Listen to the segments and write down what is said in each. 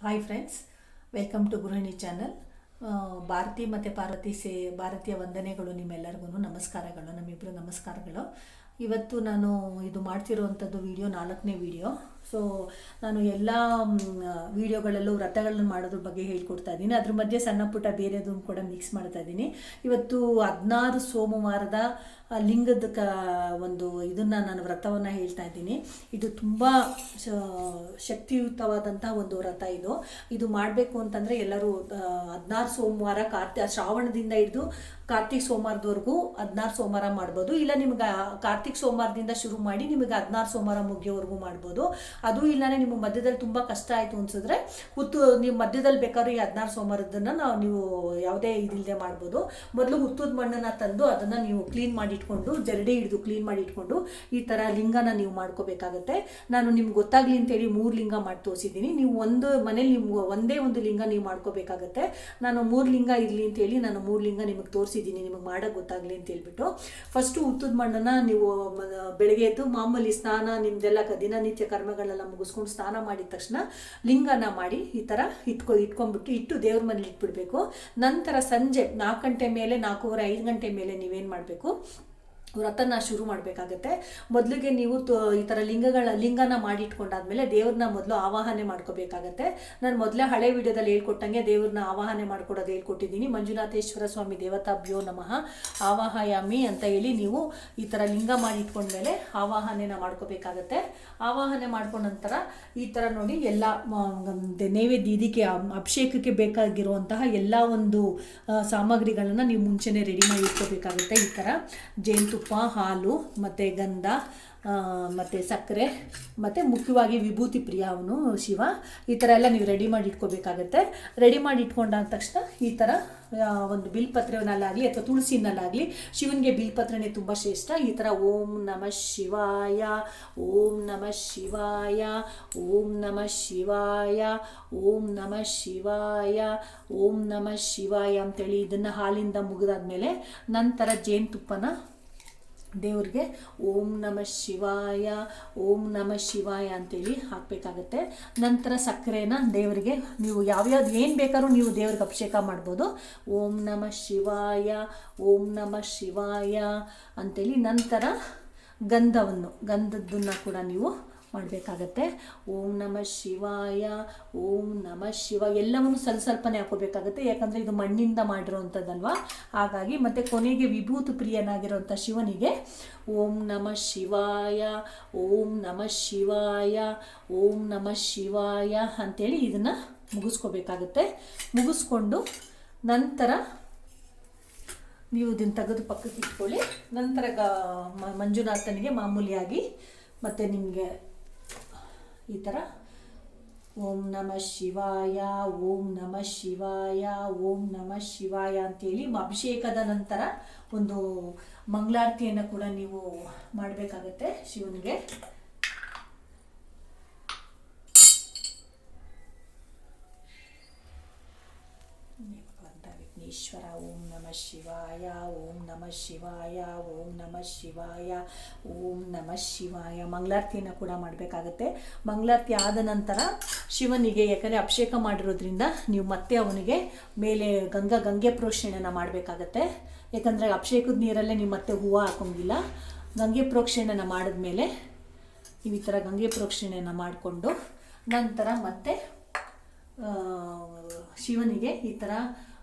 Hi friends, welcome to ಗೃಹಿಣಿ channel. Bharati ಮತ್ತು ಭಾರತೀಯ ವಂದನೆಗಳು ನಿಮ್ಮೆಲ್ಲರಿಗೂ ನಮಸ್ಕಾರಗಳು, ನಮ್ಮಿಬ್ಬರು ನಮಸ್ಕಾರಗಳು. ಇವತ್ತು ನಾನು ಇದು ಮಾಡ್ತಿರುವಂಥದ್ದು ವಿಡಿಯೋ 4ನೇ ವಿಡಿಯೋ. ಸೊ ನಾನು ಎಲ್ಲ ವಿಡಿಯೋಗಳಲ್ಲೂ ವ್ರತಗಳನ್ನು ಮಾಡೋದ್ರ ಬಗ್ಗೆ ಹೇಳ್ಕೊಡ್ತಾ ಇದ್ದೀನಿ. ಅದ್ರ ಮಧ್ಯೆ ಸಣ್ಣ ಪುಟ್ಟ ಬೇರೆದನ್ನು ಕೂಡ ಮಿಕ್ಸ್ ಮಾಡ್ತಾ ಇದ್ದೀನಿ. ಇವತ್ತು 16 ಸೋಮವಾರದ ಲಿಂಗದ ಒಂದು ಇದನ್ನು ನಾನು ವ್ರತವನ್ನು ಹೇಳ್ತಾ ಇದ್ದೀನಿ. ಇದು ತುಂಬ ಶಕ್ತಿಯುತವಾದಂತಹ ಒಂದು ವ್ರತ. ಇದು ಮಾಡಬೇಕು ಅಂತಂದರೆ ಎಲ್ಲರೂ 16 ಸೋಮವಾರ ಶ್ರಾವಣದಿಂದ ಹಿಡಿದು ಕಾರ್ತಿಕ್ ಸೋಮವಾರದವರೆಗೂ 16 ಸೋಮವಾರ ಮಾಡ್ಬೋದು. ಇಲ್ಲ ನಿಮ್ಗೆ ಕಾರ್ತಿಕ್ ಸೋಮವಾರದಿಂದ ಶುರು ಮಾಡಿ ನಿಮಗೆ 16 ಸೋಮವಾರ ಮುಗಿಯೋವರೆಗೂ ಮಾಡ್ಬೋದು. ಅದು ಇಲ್ಲಾಂದರೆ ನಿಮಗೆ ಮಧ್ಯದಲ್ಲಿ ತುಂಬ ಕಷ್ಟ ಆಯಿತು ಅನ್ಸಿದ್ರೆ ನೀವು ಮಧ್ಯದಲ್ಲಿ ಬೇಕಾದ್ರೆ ಈ 16 ಸೋಮವಾರದನ್ನು ನೀವು ಯಾವುದೇ ಇದಿಲ್ಲದೆ ಮಾಡ್ಬೋದು. ಮೊದಲು ಹುತ್ತದ ಮಣ್ಣನ್ನು ತಂದು ಅದನ್ನು ನೀವು ಕ್ಲೀನ್ ಮಾಡಿ ಇಟ್ಕೊಂಡು, ಜರಡಿ ಹಿಡಿದು ಕ್ಲೀನ್ ಮಾಡಿ ಇಟ್ಕೊಂಡು ಈ ಥರ ಲಿಂಗನ ನೀವು ಮಾಡ್ಕೋಬೇಕಾಗತ್ತೆ. ನಾನು ನಿಮ್ಗೆ ಗೊತ್ತಾಗಲಿ ಅಂತೇಳಿ 3 ಲಿಂಗ ಮಾಡಿ ತೋರಿಸಿದ್ದೀನಿ. ನೀವು ಒಂದು ಮನೇಲಿ ನಿಮ್ಗೆ ಒಂದೇ ಒಂದು ಲಿಂಗ ನೀವು ಮಾಡ್ಕೋಬೇಕಾಗತ್ತೆ. ನಾನು 3 ಲಿಂಗ ಇರಲಿ ಅಂತೇಳಿ ನಾನು 3 ಲಿಂಗ ನಿಮಗೆ ತೋರಿಸಿದ್ದೀನಿ, ನಿಮಗೆ ಮಾಡೋಕ್ಕೆ ಗೊತ್ತಾಗಲಿ ಅಂತ ಹೇಳ್ಬಿಟ್ಟು. ಫಸ್ಟು ಹುತ್ತದ ಮಣ್ಣನ್ನು ನೀವು ಬೆಳಗ್ಗೆ ಎದ್ದು ಮಾಮೂಲಿ ಸ್ನಾನ, ನಿಮ್ದೆಲ್ಲ ದಿನನಿತ್ಯ ಕರ್ಮಗಳೆಲ್ಲ ಮುಗಿಸ್ಕೊಂಡು ಸ್ನಾನ ಮಾಡಿದ ತಕ್ಷಣ ಲಿಂಗನ ಮಾಡಿ ಈ ಥರ ಇಟ್ಕೊಂಡ್ಬಿಟ್ಟು ದೇವ್ರ ಮನೇಲಿ ಇಟ್ಬಿಡ್ಬೇಕು. ನಂತರ ಸಂಜೆ 4 ಗಂಟೆ ಮೇಲೆ, 4:15, 5 ಗಂಟೆ ಮೇಲೆ ನೀವೇನು ಮಾಡಬೇಕು, ವ್ರತನ ಶುರು ಮಾಡಬೇಕಾಗತ್ತೆ. ಮೊದಲಿಗೆ ನೀವು ಈ ಥರ ಲಿಂಗನ ಮಾಡಿ ಇಟ್ಕೊಂಡಾದ್ಮೇಲೆ ದೇವ್ರನ್ನ ಮೊದಲು ಆವಾಹನೆ ಮಾಡ್ಕೋಬೇಕಾಗತ್ತೆ. ನಾನು ಮೊದಲೇ ಹಳೆ ವಿಡಿಯೋದಲ್ಲಿ ಹೇಳ್ಕೊಟ್ಟಂಗೆ ದೇವ್ರನ್ನ ಆವಾಹನೆ ಮಾಡ್ಕೊಡೋದು ಹೇಳ್ಕೊಟ್ಟಿದ್ದೀನಿ. ಮಂಜುನಾಥೇಶ್ವರ ಸ್ವಾಮಿ ದೇವತಾಭ್ಯೋ ನಮಃ ಆವಾಹಯಾಮಿ ಅಂತ ಹೇಳಿ ನೀವು ಈ ಥರ ಲಿಂಗ ಮಾಡಿ ಇಟ್ಕೊಂಡ್ಮೇಲೆ ಆವಾಹನೆನ ಮಾಡ್ಕೋಬೇಕಾಗತ್ತೆ. ಆವಾಹನೆ ಮಾಡ್ಕೊಂಡ ನಂತರ ಈ ಥರ ನೋಡಿ ಎಲ್ಲ ನೈವೇದ್ಯ ಇದಕ್ಕೆ ಅಭಿಷೇಕಕ್ಕೆ ಬೇಕಾಗಿರುವಂತಹ ಎಲ್ಲ ಒಂದು ಸಾಮಗ್ರಿಗಳನ್ನು ನೀವು ಮುಂಚೆನೇ ರೆಡಿ ಮಾಡಿ ಇಟ್ಕೋಬೇಕಾಗುತ್ತೆ. ಈ ಥರ ಜೇನುತುಪ್ಪ, ಹಾಲು ಮತ್ತು ಗಂಧ ಮತ್ತು ಸಕ್ಕರೆ ಮತ್ತು ಮುಖ್ಯವಾಗಿ ವಿಭೂತಿ ಪ್ರಿಯ ಅವನು ಶಿವ. ಈ ಥರ ಎಲ್ಲ ನೀವು ರೆಡಿ ಮಾಡಿ ಇಟ್ಕೋಬೇಕಾಗತ್ತೆ. ರೆಡಿ ಮಾಡಿ ಇಟ್ಕೊಂಡಾದ ತಕ್ಷಣ ಈ ಥರ ಒಂದು ಬಿಲ್ಪತ್ರೆನಲ್ಲಾಗಲಿ ಅಥವಾ ತುಳಸಿನಲ್ಲಾಗಲಿ, ಶಿವನಿಗೆ ಬಿಲ್ಪತ್ರೆನೇ ತುಂಬ ಶ್ರೇಷ್ಠ. ಈ ಥರ ಓಂ ನಮಃ ಶಿವಾಯ, ಓಂ ನಮಃ ಶಿವಾಯ, ಓಂ ನಮಃ ಶಿವಾಯ, ಓಂ ನಮಃ ಶಿವಾಯ, ಓಂ ನಮಃ ಶಿವಾಯ ಅಂತೇಳಿ ಇದನ್ನು ಹಾಲಿಂದ ಮುಗಿದಾದ್ಮೇಲೆ ನಂತರ ಜೇನುತುಪ್ಪನ ದೇವ್ರಿಗೆ ಓಂ ನಮಃ ಶಿವಾಯ, ಓಂ ನಮಃ ಶಿವಾಯ ಅಂತೇಳಿ ಹಾಕಬೇಕಾಗತ್ತೆ. ನಂತರ ಸಕ್ಕರೆನ ದೇವರಿಗೆ ನೀವು ಯಾವ್ಯಾವ್ದು ಏನು ಬೇಕಾದ್ರೂ ನೀವು ದೇವ್ರಿಗೆ ಅಭಿಷೇಕ ಮಾಡ್ಬೋದು. ಓಂ ನಮಃ ಶಿವಾಯ, ಓಂ ನಮಃ ಶಿವಾಯ ಅಂತೇಳಿ ನಂತರ ಗಂಧದನ್ನು ಕೂಡ ನೀವು ಮಾಡಬೇಕಾಗತ್ತೆ. ಓಂ ನಮಃ ಶಿವಾಯ, ಓಂ ನಮಃ ಶಿವ ಎಲ್ಲವನ್ನು ಸ್ವಲ್ಪನೇ ಹಾಕೋಬೇಕಾಗತ್ತೆ. ಯಾಕಂದರೆ ಇದು ಮಣ್ಣಿಂದ ಮಾಡಿರೋವಂಥದ್ದಲ್ವ, ಹಾಗಾಗಿ. ಮತ್ತು ಕೊನೆಗೆ ವಿಭೂತಿ ಪ್ರಿಯನಾಗಿರೋಂಥ ಶಿವನಿಗೆ ಓಂ ನಮಃ ಶಿವಾಯ, ಓಂ ನಮಃ ಶಿವಾಯ, ಓಂ ನಮಃ ಶಿವಾಯ ಅಂಥೇಳಿ ಇದನ್ನು ಮುಗಿಸ್ಕೋಬೇಕಾಗತ್ತೆ. ಮುಗಿಸ್ಕೊಂಡು ನಂತರ ನೀವು ಇದನ್ನು ತೆಗೆದು ಪಕ್ಕಕ್ಕೆ ಇಟ್ಕೊಳ್ಳಿ. ನಂತರ ಮಂಜುನಾಥನಿಗೆ ಮಾಮೂಲಿಯಾಗಿ ಮತ್ತು ನಿಮಗೆ ಈ ಥರ ಓಂ ನಮಃ ಶಿವಾಯ, ಓಂ ನಮಃ ಶಿವಾಯ, ಓಂ ನಮಃ ಶಿವಾಯ ಅಂತೇಳಿ ಅಭಿಷೇಕದ ನಂತರ ಒಂದು ಮಂಗಳಾರತಿಯನ್ನು ಕೂಡ ನೀವು ಮಾಡಬೇಕಾಗತ್ತೆ ಶಿವನಿಗೆ. ಈಶ್ವರ ಓಂ ನಮಃ ಶಿವಾಯ, ಓಂ ನಮಃ ಶಿವಾಯ, ಓಂ ನಮಃ ಶಿವಾಯ, ಓಂ ನಮಃ ಶಿವಾಯ ಮಂಗಳಾರತಿಯನ್ನು ಕೂಡ ಮಾಡಬೇಕಾಗತ್ತೆ. ಮಂಗಳಾರತಿ ಆದ ನಂತರ ಶಿವನಿಗೆ, ಯಾಕಂದರೆ ಅಭಿಷೇಕ ಮಾಡಿರೋದ್ರಿಂದ ನೀವು ಮತ್ತೆ ಅವನಿಗೆ ಮೇಲೆ ಗಂಗೆ ಪ್ರೋಕ್ಷಣೆಯನ್ನು ಮಾಡಬೇಕಾಗತ್ತೆ. ಯಾಕಂದರೆ ಅಭಿಷೇಕದ ನೀರಲ್ಲೇ ನೀವು ಮತ್ತೆ ಹೂವು ಹಾಕೋಂಗಿಲ್ಲ. ಗಂಗೆ ಪ್ರೋಕ್ಷಣೆಯನ್ನು ಮಾಡಿದ್ಮೇಲೆ ನೀವು ಈ ಥರ ಗಂಗೆ ಪ್ರೋಕ್ಷಣೆಯನ್ನು ಮಾಡಿಕೊಂಡು ನಂತರ ಮತ್ತೆ ಶಿವನಿಗೆ ಈ ಥರ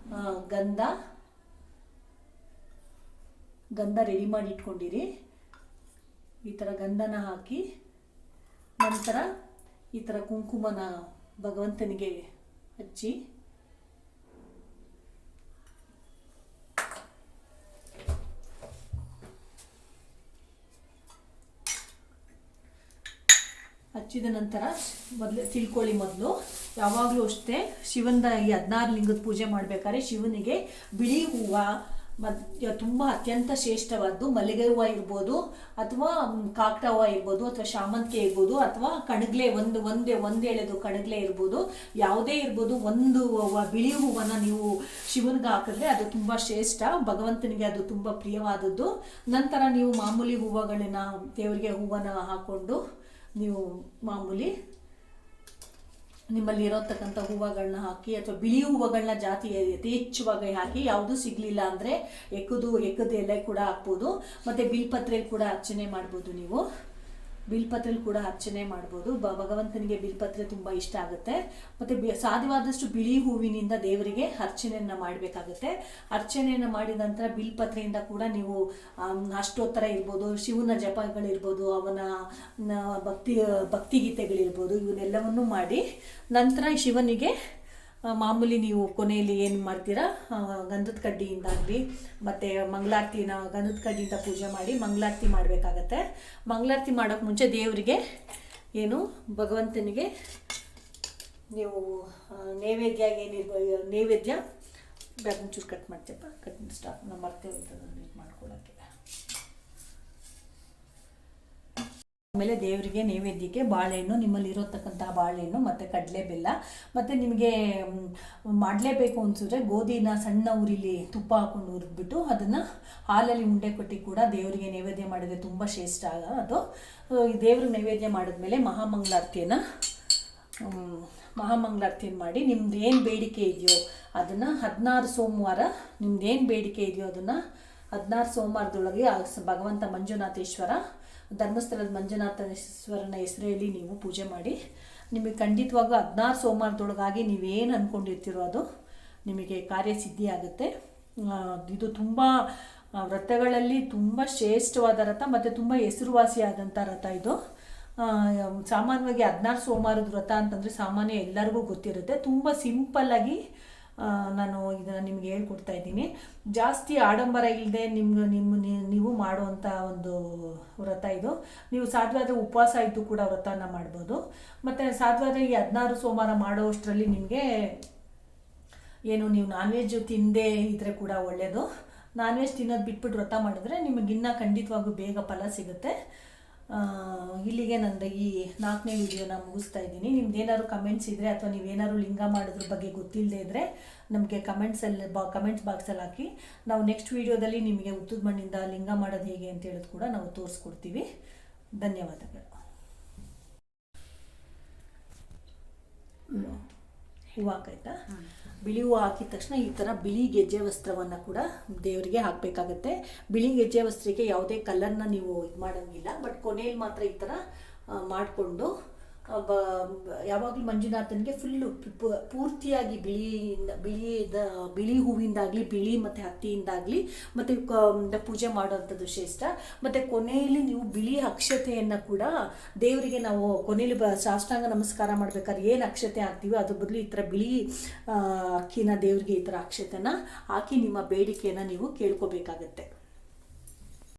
ಗಂಧ ರೆಡಿ ಮಾಡಿ ಇಟ್ಕೊಂಡಿರಿ. ಈ ಥರ ಗಂಧನ ಹಾಕಿ ನಂತರ ಈ ಥರ ಕುಂಕುಮನ ಭಗವಂತನಿಗೆ ಹಚ್ಚಿ ಹಚ್ಚಿದ ನಂತರ ತಿಳ್ಕೊಳ್ಳಿ, ಮೊದಲು ಯಾವಾಗಲೂ ಅಷ್ಟೇ ಶಿವನ ಈ 16 ಲಿಂಗದ ಪೂಜೆ ಮಾಡಬೇಕಾದ್ರೆ ಶಿವನಿಗೆ ಬಿಳಿ ಹೂವು ತುಂಬ ಅತ್ಯಂತ ಶ್ರೇಷ್ಠವಾದ್ದು ಮಲ್ಲಿಗೆ ಹೂವು ಇರ್ಬೋದು, ಅಥವಾ ಕಾಕಡ ಹೂವು ಇರ್ಬೋದು, ಅಥವಾ ಶಾಮಂತಿಗೆ ಇರ್ಬೋದು, ಅಥವಾ ಕಣಗ್ಲೆ ಒಂದೇ ಎಳೆದು ಕಣಗ್ಲೆ ಇರ್ಬೋದು, ಯಾವುದೇ ಇರ್ಬೋದು. ಒಂದು ಬಿಳಿ ಹೂವನ್ನು ನೀವು ಶಿವನಿಗೆ ಹಾಕಿದ್ರೆ ಅದು ತುಂಬ ಶ್ರೇಷ್ಠ, ಭಗವಂತನಿಗೆ ಅದು ತುಂಬ ಪ್ರಿಯವಾದದ್ದು. ನಂತರ ನೀವು ಮಾಮೂಲಿ ಹೂವುಗಳನ್ನ ದೇವರಿಗೆ ಹೂವನ್ನು ಹಾಕ್ಕೊಂಡು ನೀವು ಮಾಮೂಲಿ ನಿಮ್ಮಲ್ಲಿ ಇರೋತಕ್ಕಂಥ ಹೂವುಗಳನ್ನ ಹಾಕಿ ಅಥವಾ ಬಿಳಿ ಹೂವುಗಳನ್ನ ಜಾತಿ ಯಥೇಚ್ಛವಾಗಿ ಹಾಕಿ, ಯಾವುದು ಸಿಗಲಿಲ್ಲ ಅಂದರೆ ಎಕ್ಕದ ಎಲೆ ಕೂಡ ಹಾಕ್ಬೋದು. ಮತ್ತು ಬಿಲ್ಪತ್ರೆ ಕೂಡ ಅರ್ಚನೆ ಮಾಡ್ಬೋದು. ನೀವು ಬಿಲ್ಪತ್ರೆಲಿ ಕೂಡ ಅರ್ಚನೆ ಮಾಡ್ಬೋದು. ಭಗವಂತನಿಗೆ ಬಿಲ್ಪತ್ರೆ ತುಂಬ ಇಷ್ಟ ಆಗುತ್ತೆ. ಮತ್ತು ಸಾಧ್ಯವಾದಷ್ಟು ಬಿಳಿ ಹೂವಿನಿಂದ ದೇವರಿಗೆ ಅರ್ಚನೆಯನ್ನು ಮಾಡಬೇಕಾಗುತ್ತೆ. ಅರ್ಚನೆಯನ್ನು ಮಾಡಿದ ನಂತರ ಬಿಲ್ಪತ್ರೆಯಿಂದ ಕೂಡ ನೀವು ಅಷ್ಟೋತ್ತರ ಇರ್ಬೋದು, ಶಿವನ ಜಪಗಳಿರ್ಬೋದು, ಅವನ ಭಕ್ತಿಗೀತೆಗಳಿರ್ಬೋದು, ಇವನ್ನೆಲ್ಲವನ್ನೂ ಮಾಡಿ ನಂತರ ಶಿವನಿಗೆ ಮಾಮೂಲಿ ನೀವು ಕೊನೆಯಲ್ಲಿ ಏನು ಮಾಡ್ತೀರಾ, ಗಂಧದ ಕಡ್ಡಿಯಿಂದಾಗಲಿ ಮತ್ತು ಮಂಗಳಾರತಿನ ಗಂಧದ ಕಡ್ಡಿಯಿಂದ ಪೂಜೆ ಮಾಡಿ ಮಂಗಳಾರತಿ ಮಾಡಬೇಕಾಗತ್ತೆ. ಮಂಗಳಾರತಿ ಮಾಡೋಕ್ಕೆ ಮುಂಚೆ ದೇವರಿಗೆ ಏನು ಭಗವಂತನಿಗೆ ನೀವು ನೈವೇದ್ಯ ನೈವೇದ್ಯ ಒಂಚೂರು ಕಟ್ ಮಾಡ್ತೀಯಪ್ಪ, ಸ್ಟಾಪ್ ನಾವು ಮರ್ತೇವೆ ಮಾಡ್ಕೊಳ್ಳೋಕ್ಕೆ. ಆಮೇಲೆ ದೇವರಿಗೆ ನೈವೇದ್ಯಕ್ಕೆ ಬಾಳೆಹಣ್ಣು, ನಿಮ್ಮಲ್ಲಿ ಇರೋತಕ್ಕಂಥ ಬಾಳೆಹಣ್ಣು ಮತ್ತು ಕಡಲೆ ಬೆಲ್ಲ, ಮತ್ತು ನಿಮಗೆ ಮಾಡಲೇಬೇಕು ಅನಿಸಿದ್ರೆ ಗೋಧಿನ ಸಣ್ಣ ಉರಿಲಿ ತುಪ್ಪ ಹಾಕೊಂಡು ಹುರಿದ್ಬಿಟ್ಟು ಅದನ್ನು ಹಾಲಲ್ಲಿ ಉಂಡೆ ಕೊಟ್ಟು ಕೂಡ ದೇವರಿಗೆ ನೈವೇದ್ಯ ಮಾಡಿದರೆ ತುಂಬ ಶ್ರೇಷ್ಠ ಅದು. ದೇವ್ರಿಗೆ ನೈವೇದ್ಯ ಮಾಡಿದ್ಮೇಲೆ ಮಹಾಮಂಗಳಾರತಿಯನ್ನು ಮಾಡಿ ನಿಮ್ದು ಏನು ಬೇಡಿಕೆ ಇದೆಯೋ ಅದನ್ನು 16 ಸೋಮವಾರ ನಿಮ್ದೇನು ಬೇಡಿಕೆ ಇದೆಯೋ ಅದನ್ನು 16 ಸೋಮವಾರದೊಳಗೆ ಭಗವಂತ ಮಂಜುನಾಥೇಶ್ವರ, ಧರ್ಮಸ್ಥಳದ ಮಂಜುನಾಥೇಶ್ವರನ ಹೆಸರಲ್ಲಿ ನೀವು ಪೂಜೆ ಮಾಡಿ. ನಿಮಗೆ ಖಂಡಿತವಾಗೂ 16 ಸೋಮವಾರದೊಳಗಾಗಿ ನೀವೇನು ಅಂದ್ಕೊಂಡಿರ್ತೀರೋ ಅದು ನಿಮಗೆ ಕಾರ್ಯಸಿದ್ಧಿ ಆಗುತ್ತೆ. ಇದು ತುಂಬ ವ್ರತಗಳಲ್ಲಿ ತುಂಬ ಶ್ರೇಷ್ಠವಾದ ವ್ರತ ಮತ್ತು ತುಂಬ ಹೆಸರುವಾಸಿಯಾದಂಥ ವ್ರತ ಇದು. ಸಾಮಾನ್ಯವಾಗಿ 16 ಸೋಮವಾರದ ವ್ರತ ಅಂತಂದರೆ ಸಾಮಾನ್ಯ ಎಲ್ಲರಿಗೂ ಗೊತ್ತಿರುತ್ತೆ. ತುಂಬ ಸಿಂಪಲ್ಲಾಗಿ ನಾನು ಇದನ್ನು ನಿಮ್ಗೆ ಹೇಳ್ಕೊಡ್ತಾ ಇದ್ದೀನಿ. ಜಾಸ್ತಿ ಆಡಂಬರ ಇಲ್ಲದೆ ನೀವು ಮಾಡುವಂಥ ಒಂದು ವ್ರತ ಇದು. ನೀವು ಸಾಧ್ಯವಾದರೆ ಉಪವಾಸ ಇದ್ದು ಕೂಡ ವ್ರತನ ಮಾಡ್ಬೋದು. ಮತ್ತು ಸಾಧ್ಯವಾದರೆ ಈ 16 ಸೋಮವಾರ ಮಾಡೋಷ್ಟರಲ್ಲಿ ನಿಮಗೆ ಏನು ನೀವು ನಾನ್ ವೆಜ್ ತಿಂದೇ ಇದ್ದರೆ ಕೂಡ ಒಳ್ಳೆಯದು. ನಾನ್ ವೆಜ್ ತಿನ್ನೋದು ಬಿಟ್ಬಿಟ್ಟು ವ್ರತ ಮಾಡಿದ್ರೆ ನಿಮಗಿನ್ನೂ ಖಂಡಿತವಾಗೂ ಬೇಗ ಫಲ ಸಿಗುತ್ತೆ. ಇಲ್ಲಿಗೆ ನಂದು ಈ 4ನೇ ವಿಡಿಯೋನ ಮುಗಿಸ್ತಾ ಇದ್ದೀನಿ. ನಿಮ್ದೇನಾದ್ರು ಕಮೆಂಟ್ಸ್ ಇದ್ದರೆ ಅಥವಾ ನೀವೇನಾದ್ರು ಲಿಂಗ ಮಾಡೋದ್ರ ಬಗ್ಗೆ ಗೊತ್ತಿಲ್ಲದೆ ಇದ್ದರೆ ನಮಗೆ ಕಮೆಂಟ್ಸ್ ಬಾಕ್ಸಲ್ಲಿ ಹಾಕಿ. ನಾವು ನೆಕ್ಸ್ಟ್ ವಿಡಿಯೋದಲ್ಲಿ ನಿಮಗೆ ಉತ್ತದ ಮಣ್ಣಿಂದ ಲಿಂಗ ಮಾಡೋದು ಹೇಗೆ ಅಂತ ಹೇಳೋದು ಕೂಡ ನಾವು ತೋರಿಸ್ಕೊಡ್ತೀವಿ. ಧನ್ಯವಾದಗಳು. ಹೂವು ಹಾಕಾಯ್ತಾ? ಬಿಳಿ ಹೂವು ಹಾಕಿದ ತಕ್ಷಣ ಈ ಥರ ಬಿಳಿ ಗೆಜ್ಜೆ ವಸ್ತ್ರವನ್ನು ಕೂಡ ದೇವರಿಗೆ ಹಾಕಬೇಕಾಗತ್ತೆ. ಬಿಳಿ ಗೆಜ್ಜೆ ವಸ್ತ್ರಕ್ಕೆ ಯಾವುದೇ ಕಲರ್ನ ನೀವು ಇದು ಮಾಡೋಂಗಿಲ್ಲ. ಬಟ್ ಕೊನೆಯಲ್ಲಿ ಮಾತ್ರ ಈ ಥರ ಮಾಡಿಕೊಂಡು ಯಾವಾಗಲೂ ಮಂಜುನಾಥನಿಗೆ ಫುಲ್ಲು ಪೂರ್ತಿಯಾಗಿ ಬಿಳಿ ಹೂವಿಂದಾಗಲಿ ಬಿಳಿ ಮತ್ತು ಹತ್ತಿಯಿಂದಾಗಲಿ ಮತ್ತು ಪೂಜೆ ಮಾಡೋವಂಥದ್ದು ಶ್ರೇಷ್ಠ. ಮತ್ತು ಕೊನೆಯಲ್ಲಿ ನೀವು ಬಿಳಿ ಅಕ್ಷತೆಯನ್ನು ಕೂಡ ದೇವರಿಗೆ ನಾವು ಕೊನೆಯಲ್ಲಿ ಸಾಷ್ಟಾಂಗ ನಮಸ್ಕಾರ ಮಾಡಬೇಕಾದ್ರೆ ಏನು ಅಕ್ಷತೆ ಹಾಕ್ತೀವಿ ಅದ್ರ ಬದಲು ಈ ಥರ ಬಿಳಿ ಅಕ್ಕಿನ ದೇವರಿಗೆ ಈ ಥರ ಅಕ್ಷತೆನ ಹಾಕಿ ನಿಮ್ಮ ಬೇಡಿಕೆಯನ್ನು ನೀವು ಕೇಳ್ಕೋಬೇಕಾಗತ್ತೆ.